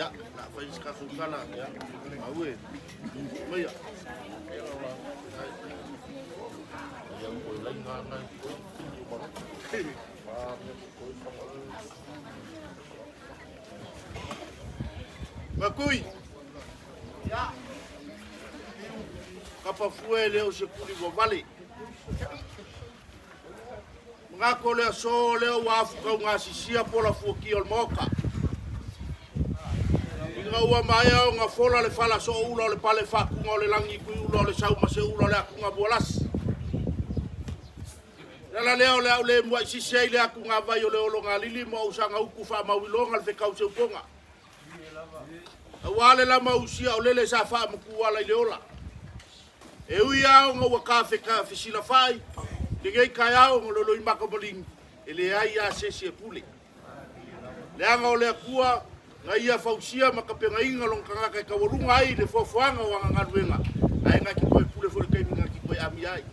Ya, nak faz kasukala ya. Awe. Maya. Yang boleh ngangan. Makui. Ya. Kapa fuele o se kuli go vale. Ngako le so le wa fu nga sisia pola fuki ol moka. Ua mai au nga fola le fala so ula le pale fakunga le langi kui ula le sau mase ula le akunga bolas. Lala leo le au le mua sisei le akunga vai o le olo ngā lili mo usanga uku wha mawilonga le whekau se uponga. Wale la mausia o lele sa wha muku wala i le ola. E ui au nga waka wheka whisila whai, le ngei kai au nga lolo i makamoling, e le ai a sesi e pule. Le anga o le akua, nga ia fausia makapenga inga long kanga kai kawarunga ai le fofoanga wa ngaruenga ai nga ki koe pule fo le kai nga ki koe ami ai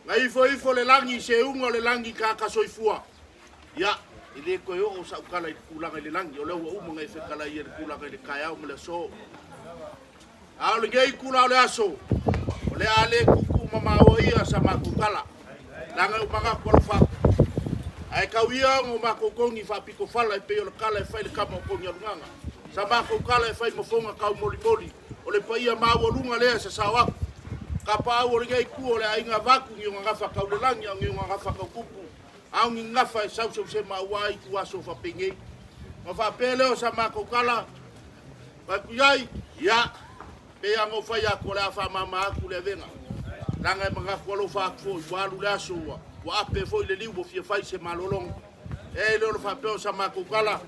nga ifo le langi se unga le langi ka soifua ya ile koe o sa ukala i kulanga le langi o le ua umu nga i whekala i le kulanga i le kai au mele so au le ngei kula o le aso o le ale kuku mamao ia sa makukala langa umanga kwa lufaku ai kawia ngo makokongi fa piko fala e pe o kala e fai le kama ko nya lunga sa mako kala e fai mo fonga ka moli moli o le paia ma wo lunga le sa sawa ka pa o le ngai ku o le ainga vaku ngi nga fa ka le langi ngi nga fa ka kupu au ngi nga fa sa se ma wai ku aso fa pengi ma fa pele o sa mako kala ba ku yai ya pe ngo fa ya ko la fa mama ku le venga langa mga ko lo fa ko walu la so wa ape foi le liu fia fai se malolong e le fa pe sa makukala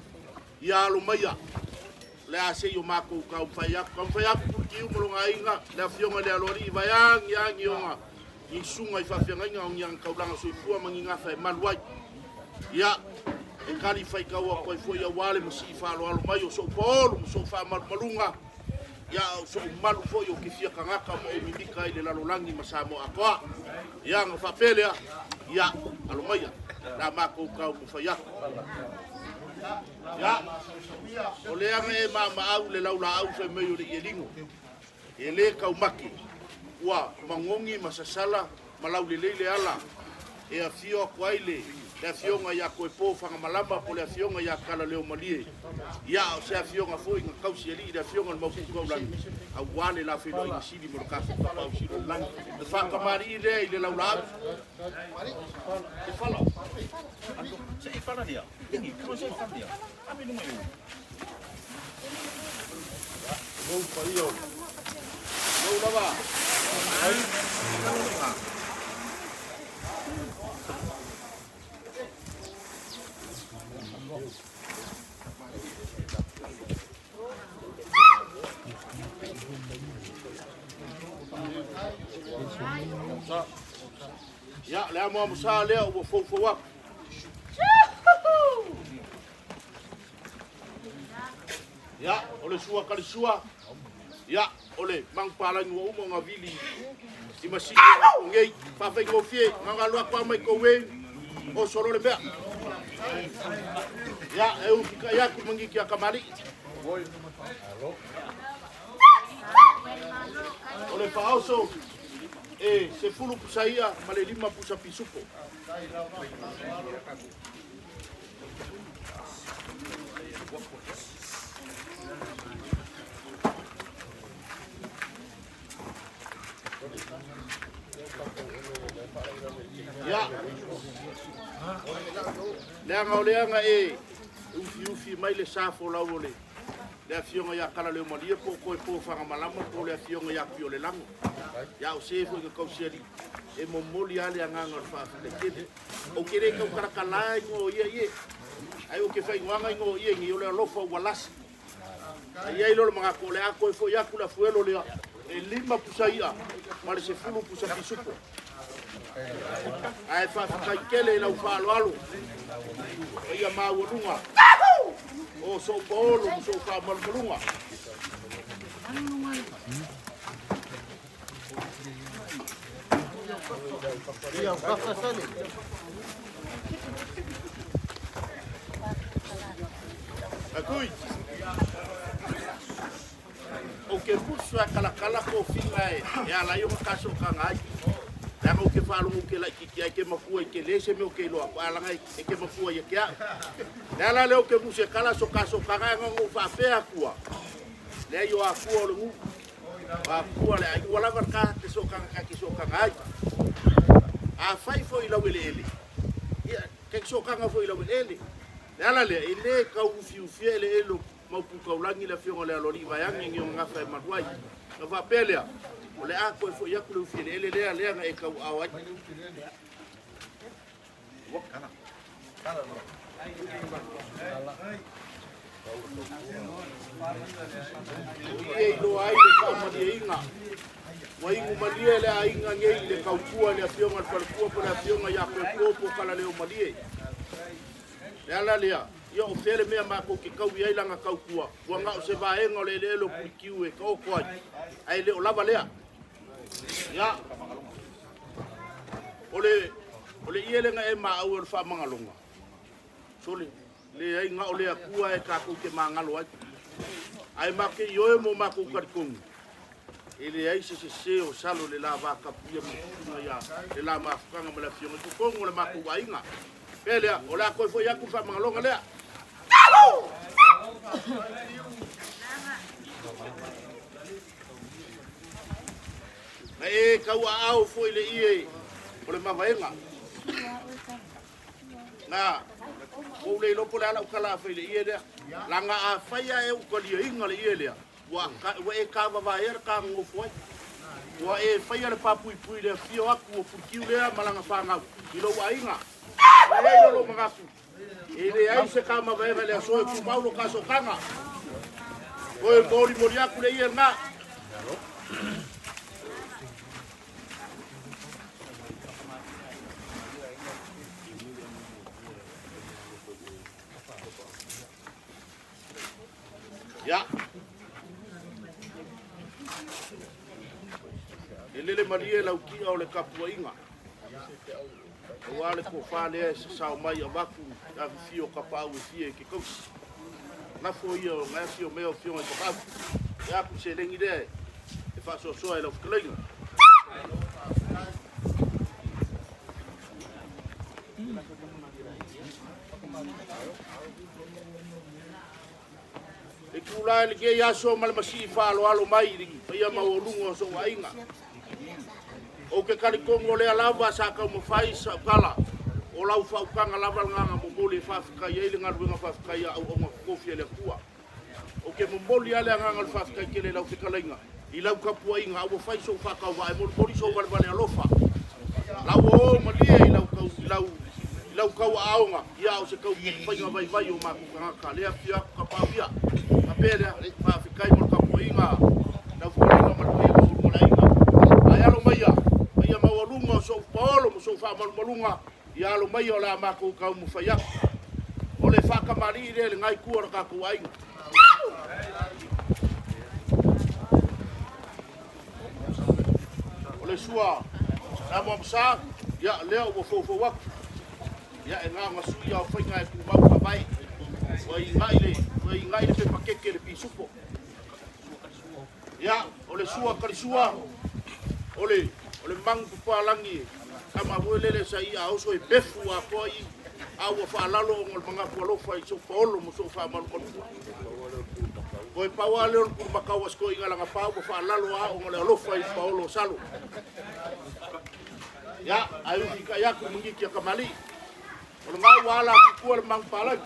ya lo maya le ase yo mako ka fai ku ki u mo nga le fionga le alori va yang yonga i sunga i fa fianga nga yang ka ulanga so fu manginga fa malwai ya e kali fai ka wa ko foi ya wale mo si fa lo mai so polo so fa malunga ya so malu foi o ki fia kanga ka mo mindika ile la lolangi masamo akwa ya nga fa pele ya alumaya la mako ka ku fa ya ole anga e mama au le laula au fe meyo le yelingo ele ka umaki wa mangongi masasala malau le lele ala e afio kwaile le afionga ya ko po fanga malamba po le afionga ya kala leo malie ya se afionga foi nga kausi eli le afionga mo ku ko lan awale la fe no sidi mo ka fa si lan de fa kamari le laula e fala se e fala dia ningi como se fala dia a mí no me no paio no lava ai ya le amo musa le o fo wa ya ole sua kali sua ya ole mang pala ngo mo nga vili di masini ngei pa fe ngo fie nga lo kwa mai ko we o solo le bea ya e u fika ya ku mangi ki akamali ole pa oso e se fulu pusaia male lima pusa pisupo ya leanga e ufi mai le safo la ole le afionga ya kala le molie po ko po fanga malama po le afionga ya pio le lango ya o se fo ko siali e mo moli ale anga fa le kede o kere ka kara kala ngo ye ai o ke fai nganga ngo ye ngi ole lofa walas Ia ilo mga ko le ako fo ia kula fuelo le e 5 pusa ia ma le 10 pusa kisupo ai fa kai kele la fa alo ia ma wonunga o so bolo so fa malunga ia fa sale akui o ke pusu kala ko finga e ala yo kaso kangai la mo ke falo mo ke la ki ke mafu ke lese me o ke lo ala ngai e ke mafu ye ke la la le o ke pusu kala so kaso kangai ngo fa fe akua le yo akua lo mu akua le ai wala ka ke so kangai a fai fo ila welele ya ke so kangai fo ila welele la le ile ka u fiu le elo mau pukaulangi la fionga le alori vayangi ngi nga fa maduai na va pelea o le ako fo ya kulu fi le le nga e ka awai wakana e lo ai le ka ma di inga wa ingu malie le ainga ngi le ka ukua le fionga le palkua po le fionga ya ko po kala le o malie le lea yo fele me ma ko ki kau ia langa kau kua wa nga se va engo le lo kiu e ko ko ai le o lava lea ya ole ia le nga e ma au fa mangalonga sole le ai nga ole akua e ka ko ke mangalo ai ma ke yo mo ma ko karkung ele ai se o salo le lava ka pia mo ya le la ma fanga mo la fiona ko ngo le ma ko ainga pele o la ko fo ya ku fa mangalonga lea e kaua au foi le ie o le mavaenga na o le lopo le ala ukala foi le ie le langa a faia e ukalia inga le ie le wa e ka vavaer ka ngofoi wa e faia le papui pui le fio aku o pukiu le malanga fanga ilo wa inga e lo magafu ele ai se kama vai le so ku Paulo kaso kanga o mori aku le ia nga ya ele le marie la uki o le kapuinga wale ko fale se sa mai abaku a fio kapau fie ke ko na foi yo na fio meu fio e kapau ya ku se lengi de e fa so e lo klein e kula le ke ya so mal masi fa alo mai ri ia ma o lungo so wainga o ke kali kongo le lava sa ka mo fai sa kala o lau fa ukanga lava nganga mo mole fa ka ye le ngal winga fa ka ya o mo kofi le kua o ke mo mole ale nganga fa ka ke le lau ke kalenga i lau ka puinga o fai so fa ka wa mo mole so wal vale alofa lau o mo le lau ka wa aunga ya o se ka fai vai vai o ma ku ka le afia ka pa via a pele fa ka mo ka puinga na fu ka mo le ai alo mai ia mawalunga so polo mo so fa malunga ia lo mai o la ma ko ka mo fa ya o le fa ka mari le ngai ku ka ku ai o le sua na mo sa ya le o fo wa ya e nga su ya fa ngai ku ma ka vai o ngai le pe pakeke le pisupo ya o le sua ka sua ole mang ku palangi kama wolele sai a oso e befu a koi a wo fa lalo ngol manga polo fa so polo mo so fa mal kon ko e pawale on ku makawas ko ingala nga pa wo fa lalo a ngol lo fa polo salo ya ayu ka ya ku mungi ki kamali ole nga wala ku ko mang palang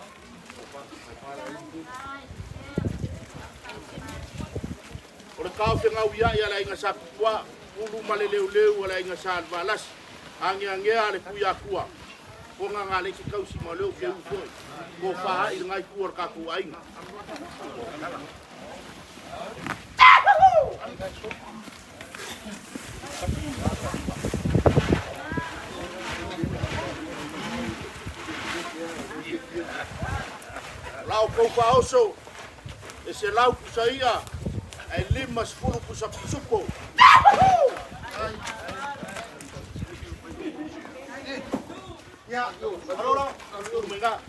ole ka fe nga uya ya la inga sa kwa ulu maleleu wala inga sa balas ange ale kuya kuwa ko nga le ki kausi maleu ke u foi ko fa il ngai ku ka ku ai paoso e se lau kusaia e 5 kusapisuko. Ya, allora, menga.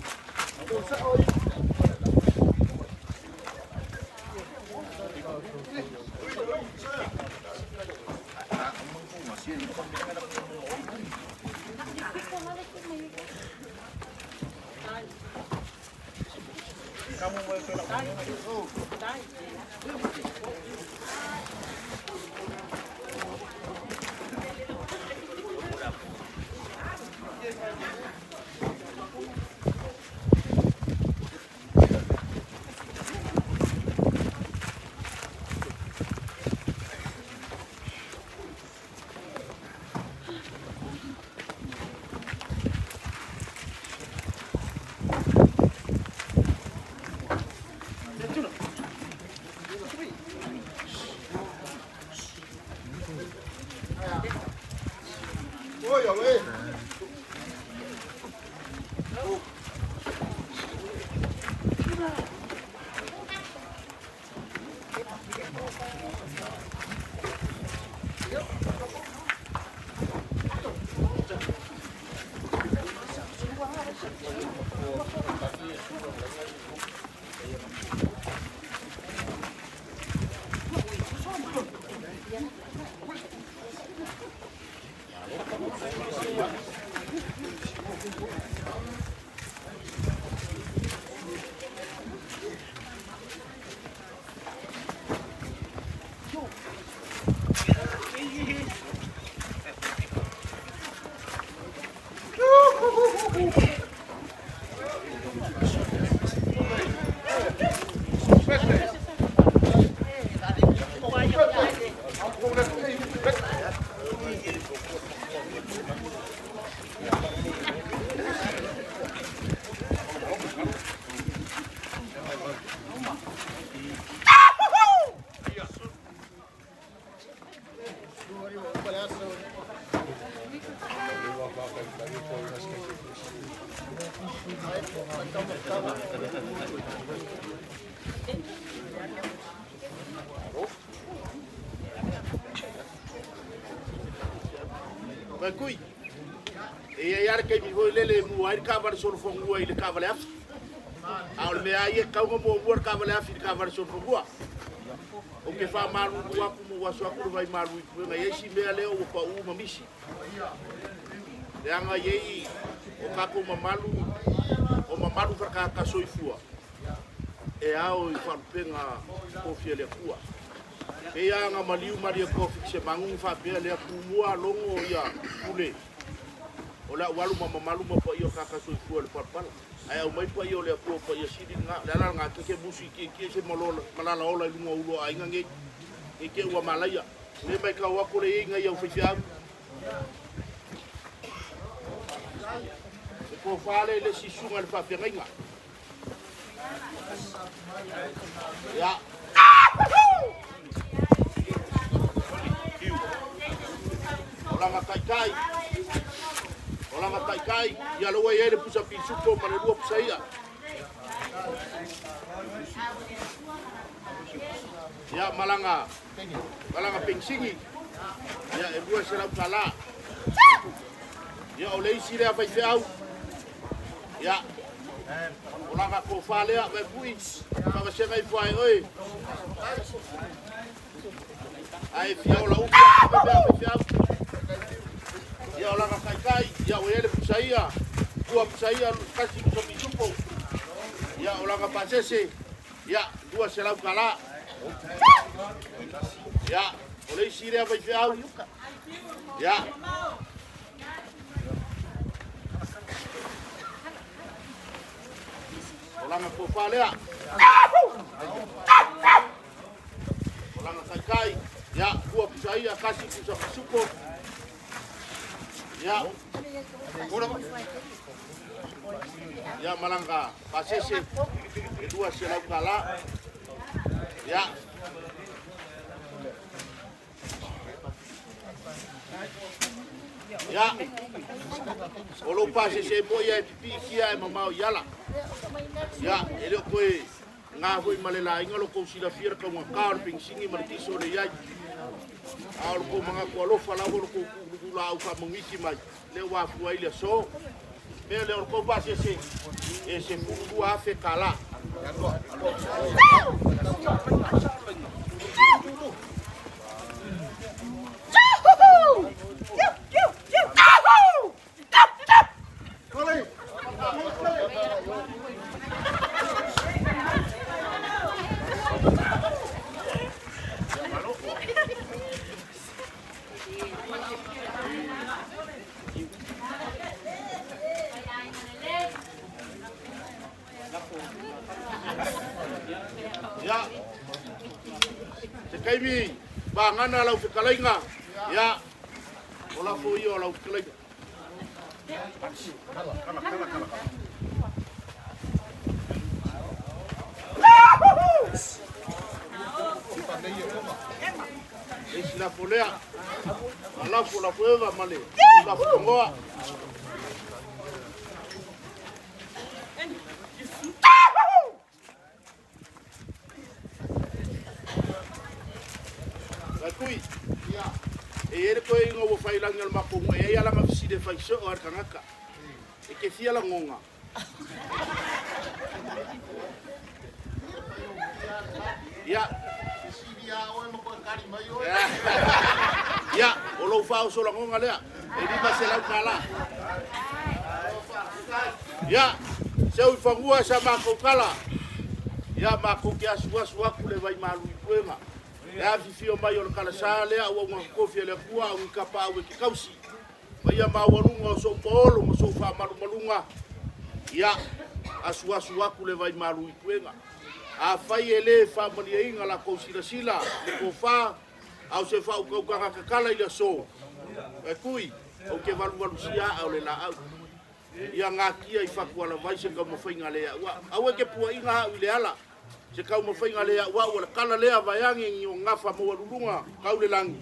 Vai kui. E ia ke mi voi lele mu ai ka var so fo ngua ile ka vale af. Au me ai ka ngo mo wor ka vale af ka var so fo ngua. O ke fa malu wa ku mo wa so ku vai malu ku nga yesi me ale o pa u mamisi. Le anga ye o ka ku mamalu o mamalu fa ka so ifua. E ao I fa penga o fiele kua. E ia nga maliu maria kofi se mangu fa pe le ku mua longo ia kule. Ola walu mama malu ma pa io kaka so fu le parpal ai o mai pa io le ko pa io sidi nga la nga ke musiki ke se molo malala ola lu ngo ulo ai nge e ke wa malaya le mai ka wa ko le nga ia fia e ko fale le sisunga le pa penga ya ola nga kai ola matai kai ia lo ia le pusa pisuko ma le lua pusa ia ya malanga pengsingi ya e bua sera kala ya o le isi le fa fiau ya ola ka ko fale a me pui fa se mai foi oi ai fiau la upa be fiau ya ola ka kai ya o ele pusaia dua pusaia kasi so bisupo ya ola ka pasese ya dua selau kala ya oleh sire vai fiau ya ola ka popalea ola ka kai ya dua pusaia kasi so bisupo ya ya malangka pasese dua selau kala ya ya olo pasese mo ya pipi kia e mamau yala ya ele koe ngā hui malela inga lo kou sila fira kau ngā kāo le pengisingi ma le tiso le iai. Ao lo kou mga kua lofa lau lo kou kula au ka mangiki mai. Le wafua ili a so. Mea le o kou pasi e se furua afe kala. Ya, sekaimi bangana lau fekalainga. Ya, ola foi ola fekalainga. Esi la folea, la fueva male, la fongoa. Kui ya e ere ko ingo wo fai lang al mako e ya la mafisi de fai so ar kanaka e ke fia la ngonga ya ya o lo fa so la ngonga lea e di ba se la kala ya se u fangua sa mako kala ya mako ke asua kule vai malu ipuema. Ya fifio mai o kala sale au nga kofi le kua au kapa au ki kausi mai ma warunga so polo mo so fa malunga ya asua ku le vai malu ikuenga a fai ele fa mali inga la kosila sila le ko fa au se fa u ka kala ile so e kui o ke valu sia au le la au ya nga kia I fa ku la vai se ka mo fa inga le au ke pua inga ile ala se kau mo fainga lea wa wala kala lea vayangi ngi o ngafa mo walulunga kau le langi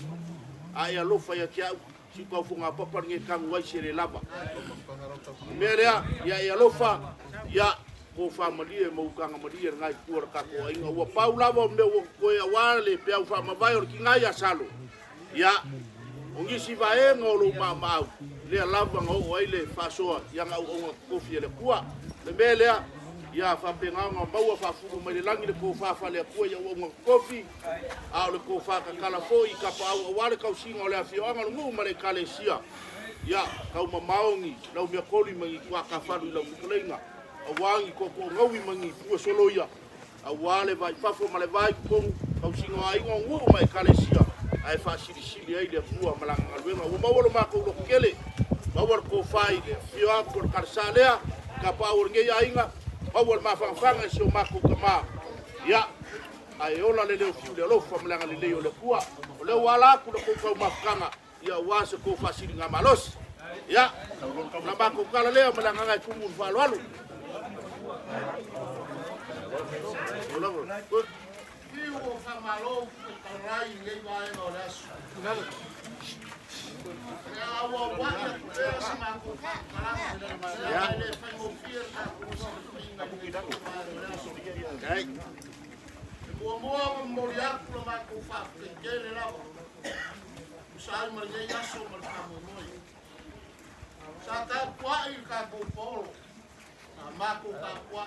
a ia lofa ya kia si kau funga papa nge kangu wai sere lava merea ya ia lofa ya ko fa malie mo kanga malie ngai kuar ka ko inga wa paula mo me ko ya wale pe au fa ma vai or ki ngai ya salo ya ongi si vae ngolo ma le lava ngo oile fa so ya ngau ko fi le kua le melea ya fa penga nga maua fa fulu mai langi le ko fa le ko ya o kofi a le ko fa ka kala foi ka pa o wale ka singa le afio anga ngu mare kale sia ya ka uma maongi lau me koli mai kwa ka fa lu kulenga a wangi ko ngawi mangi fu solo ya a wale vai fa fo male vai ko ka singa ai ngu mai kale sia ai fa sili ai le fu malanga luenga o mawolo ma ko kele mawor ko fa ile fio ko ka salea ka pa o nge ya inga awal ma fanga si o mako kama ya ai ola le fiu le lo famlanga le o le kua o le wala ku le ko mafanga ya wase ko fasili nga malos ya la mako kala le malanga nga kumu falo alu ola ko fiu o famalo rai le vai no las Mua moriak lo mai ko fa ke le la. Usai marje ya so mar ka mo moi. Sa ta kwa I ka ko polo. Ma ko ka kwa.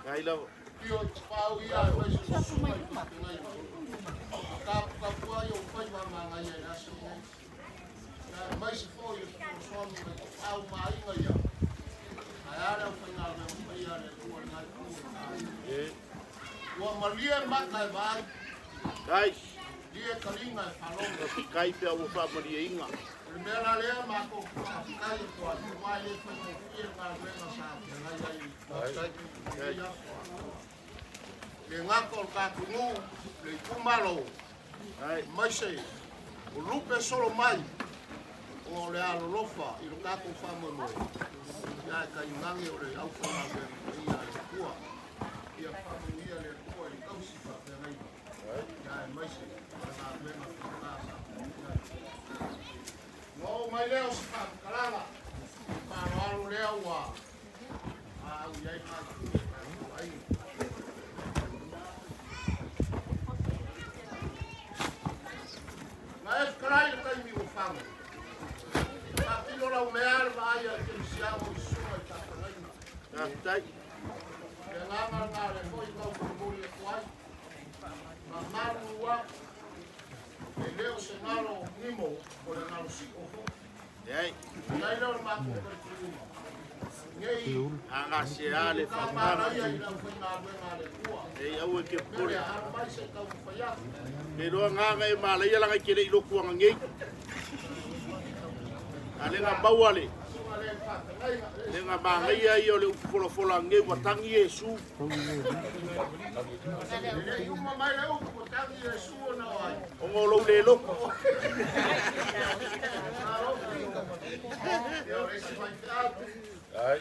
Kai la. Pio pa u ya ko so mai ka ngai. Ka kwa yo ko ma ngai ya so. Mais se for eu sou ao mais aí a área final da meia de rua na rua o malia mata vai dai dia calinga falou cai pe o fa malia inga primeira lei mato cai ko vai ele foi ir na venda sa aí le ngako ka kunu le kumalo ai mais sei o lupe solo mai o le alo lofa I lo kako famo mo ya ka yungangi o le au fama me ia le kua ia famo ia le kua I kausi fa pe ngai ya mai se na mena ka no mai leo sa kalala ma alo leo wa a ia ka ai fang. Tapi lo lau mea le vai a ke sia mo sua ta ngai. Na tai. Ke nganga le foi kau mo le kwai. Ma maru wa. E leo se ngalo nimo o le ngalo si ofo. Ei. Ngai lo ma ko ka tu. Ngai anga se ale fa mara. Ei au ke pole. Me roa nganga e mala ia langa kere ilo kuanga ngei. Ale nga bawale. Le nga manga ia i o le upolo fola ngei watangi Yesu. O ngolo le loko. Ai.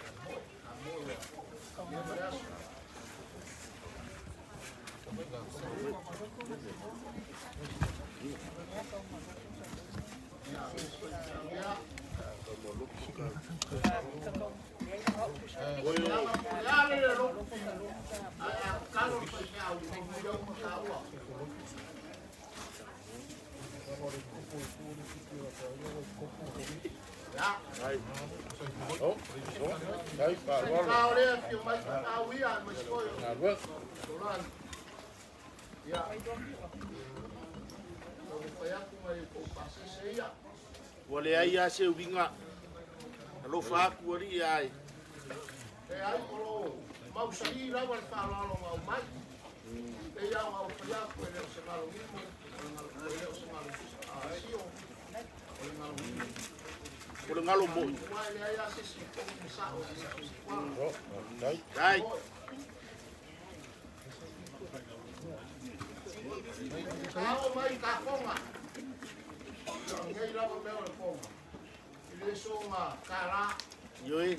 Wale ai a se winga alo fa ku ri ai e ai ko mau sai la wal fa la lo mau mai e ya mau fa ya ko le se malo mismo le se malo asio ko le ngalo mo wale ai a se si ko sa o dai dai Sao mai ka konga ngai la mo le konga ile so ma kara yoi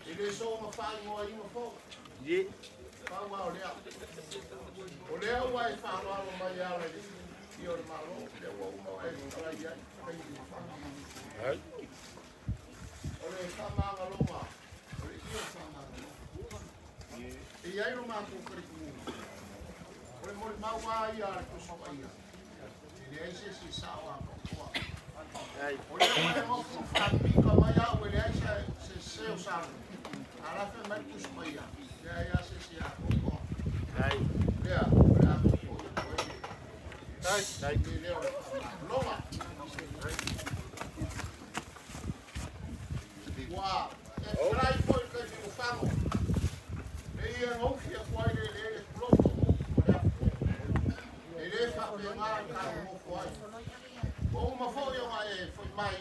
ile so ma fa ngo ai mo fo ye fa wa o le wa fa wa ma ya le io ma lo le wa mo ai tra ya kai fa ai o le fa ma ga lo ma o le io fa ma e ai lo ma ko kri ku o le mo ma wa ya ko so ai ile ai se sa wa ko ai o le mo ko fa mi ka ma ya o le ai se o sa ala fe ma ku so ya ya se ya ko ai ya ai le lo ma wa e trai foi que eu falo e eu não fui a qual ele pronto ele fa pegar ka mo foi o ma foi o mai foi mai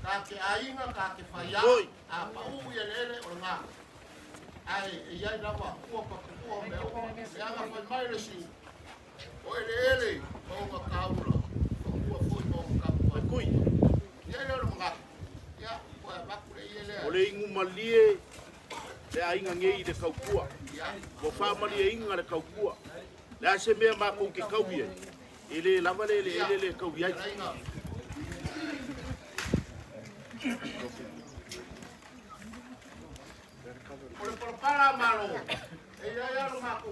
ka ke ainga ka ke faia a pa u ele o nga ai e ia dava o pa o me o ya nga foi mai le si o ele o nga kaula o foi mo ka kui ele o nga ya o ba ku ele o le ingu malie le ainga ngei de kaukua o fa malie inga de kaukua la se me ma ko ke kauye ele lava le kauye por para malo e ya lo ma ko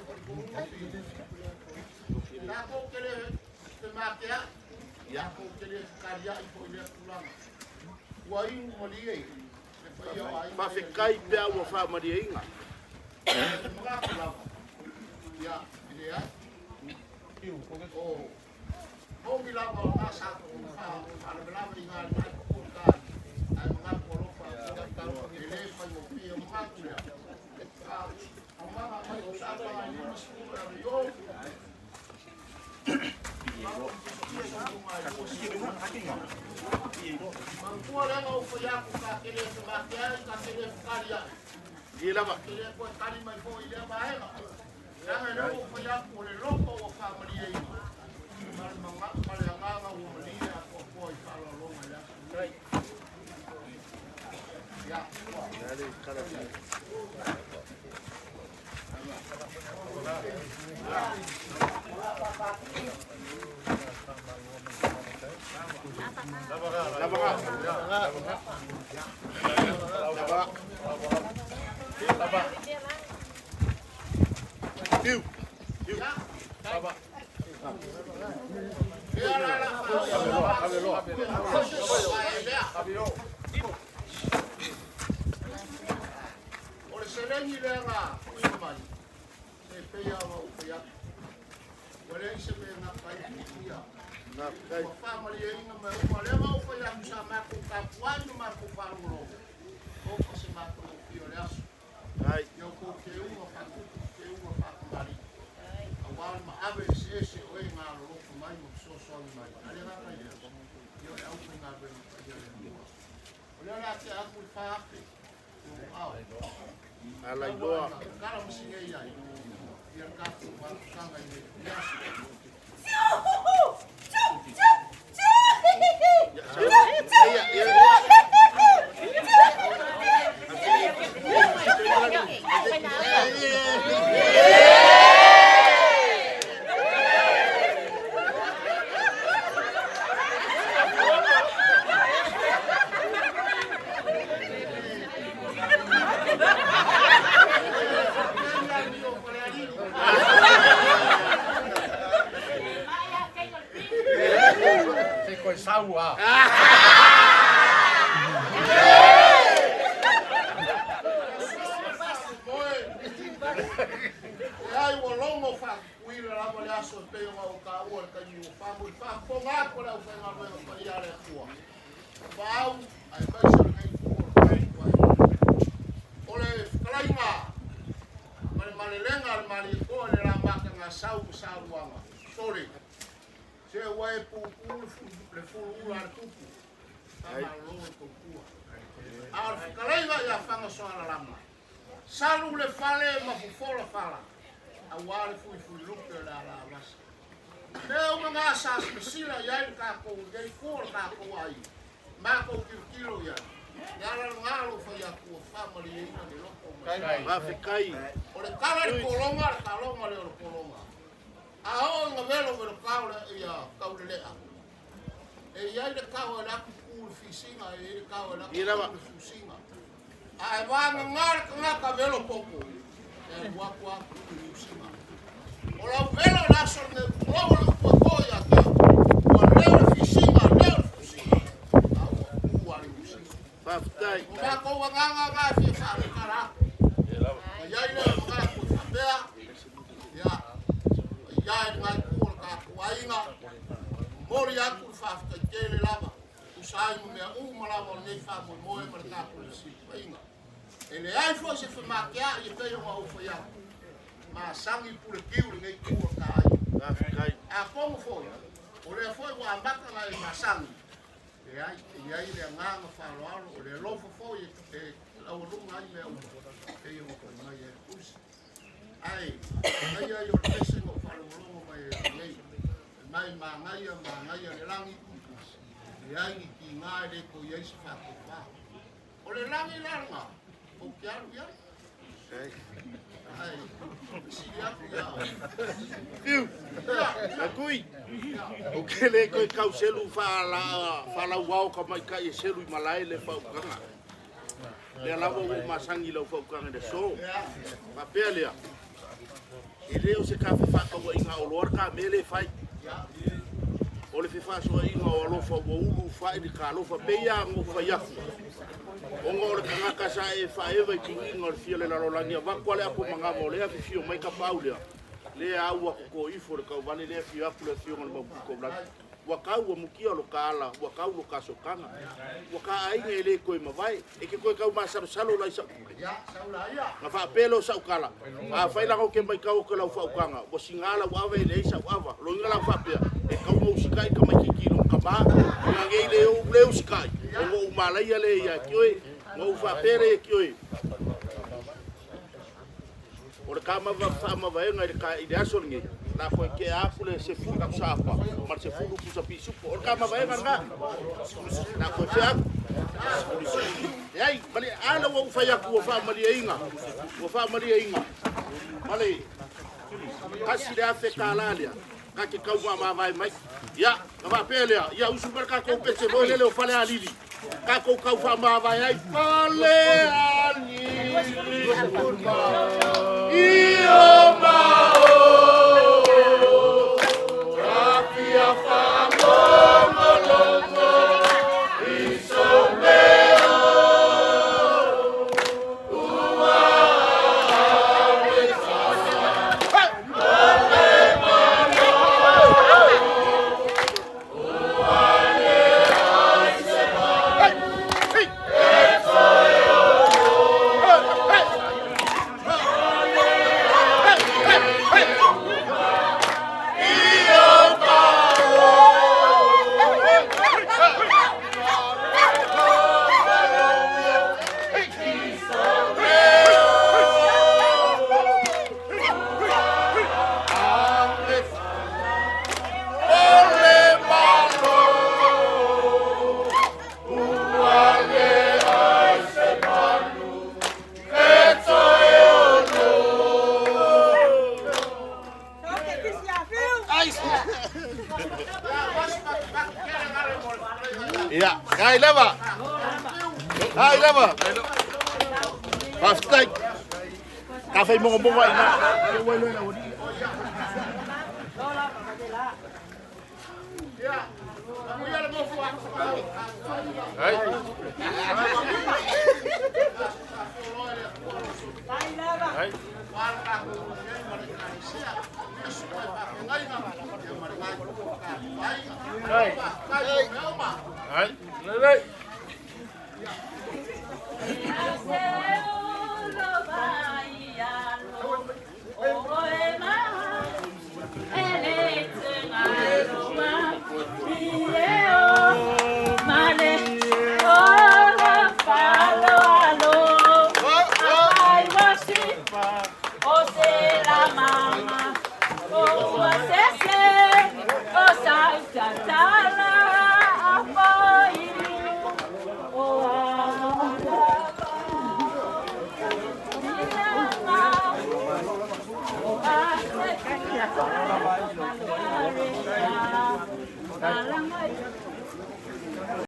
la ko que le te matea ya ko que le caria y por le pulang wa in molie ma fe kai pe o fa malie inga ya idea oh oh bila ko na sa ko fa ala bila inga na ko ka ay mga polo pa ka ile pa mo pi mo ka tuya ama ma ko sa pa ni mo skula yo Mangkua lang ako kaya ko kakili sa bakyan, kakili sa karya. Gila ba? Kakili ko kali may po ila ba ay ba? Kaya lang ako kaya ko le loko o family ay. Mga kalanganga umaliya ako po ay palalong ala. Ya. Dali kala. Ora se lengi le nga kuina mai. Se peia wa upea. Ora se me nga kai ia. Na kai. Fa mali e nga me o le ma upea sa ma ku ka puanu ma ku fa lo. O se ma ku pio le aso. Ai, yo ko ke uma fa ku ke uma fa mali. Awal ma ave se o nga lo ko mai mo so mai. Ale nga kai. Yo e au nga be. Olha lá que a água faz. Ala iloa. Cara musinga ia. Ia kafu wa kanga ile. Saua. Ai o longo fa kuila la mo aso pe o ka o ka ni o fa mo fa po nga ko la o fa nga mo fa ia le tua. Pau ai ba se ngai ko. Ole kalainga. Male lenga mali ko le la maka nga sau wanga. Sorry. Se wai pu le fu la tupu. Ai lo ko ku. Ar kalainga ya fanga so ala lama. Salu le fale ma fu fola fala. Awal fu lupe la mas. Deu mga sa sila ya ka ko dei for ka ko ai. Ma ko kilo ya. Ya la ngalo fa ya ko family ina de loko. Va fikai. Ore kala le kolonga le kolonga. Ao nga velo kaula ya kaule le. E ya le kaula la ku fisinga e kaula la ku fisinga. Ai va ngar ka velo poco. E wa ku fisinga. Ora velo la sorne provo lo poco ya ka. O le fisinga. Au wa fisinga. Baftai. Ba ko wa nga fi fa kala. Ya ile nga ku fabea. Ya ngai ku ka wainga. Mori ya ku fa ka kele lava. Usai me malava nei fa mo e per ka ku si wainga. Ele ai fo se fa makia e pe yo o fo ya. Ma sangi pure kiu nei ku ka ai. Baftai. A como foi? Ore foi wa ambaka na ma sangi. E ai le nga fa lo le lofo foi e o lunga ai me o. E yo ko mai e us. Ai yo pese no fa lo mai mai le langi. E ai ki nga le ko ye se fa ko fa. O le langi langa. O que ya? Ai. Si ya. Viu? Akui. O que le ko kauselu fa la wao ka mai kai selu i malai le fa ukanga. Le la wo masangi lo fa ukanga de so. Ma pelea. Ele o se ka fa ka wo inga o lor ka mele fai. O le fa so inga o lo fa wo ulu fa i ka lo fa pe ya ngo fa ya. O ngo le ka ka sa e fa e va ki inga o fiele la rolangia va kwale apo manga mo le fi fio mai ka paulia. Le aua ko i for ka vale le fi apu le fio mo ko bla. Wa ka wa mukia lo kala, wa ka lo ka so kanga. Wa ka ai ngele ko ma vai e ke ko ka ma sa salo la sa. Ya, saula ya. Na fa pelo sa ukala. A fa ila ko ke mai ka o ka la fa ukanga. Wa singala wa ve le sa wa lo ngala fa pe. E ka mo sikai ka mai ki lo ka ba. Nga ngele o le sikai. O malai le ya ki oi. Mo fa pere ki oi. Ora kama va fama va nga ka ide asolngi na ko ke a kule se fu ku sapa mar se fu ku sapi supo ora kama va nga na ko se a ai bali ala wo fa ya ku fa mali inga wo fa mali inga bali kasi da fe kalalia ka ke ka ma vai mai ya va pele ya usu per ka ko pese bo le fa le alili ka ko ka fa ma vai ai pale ali Io mao Ya, ai lava. Ai lava. Pastai. Kafe mo mo wa ina. Wa lo na wodi. Ai. Ai. Ai. Ai.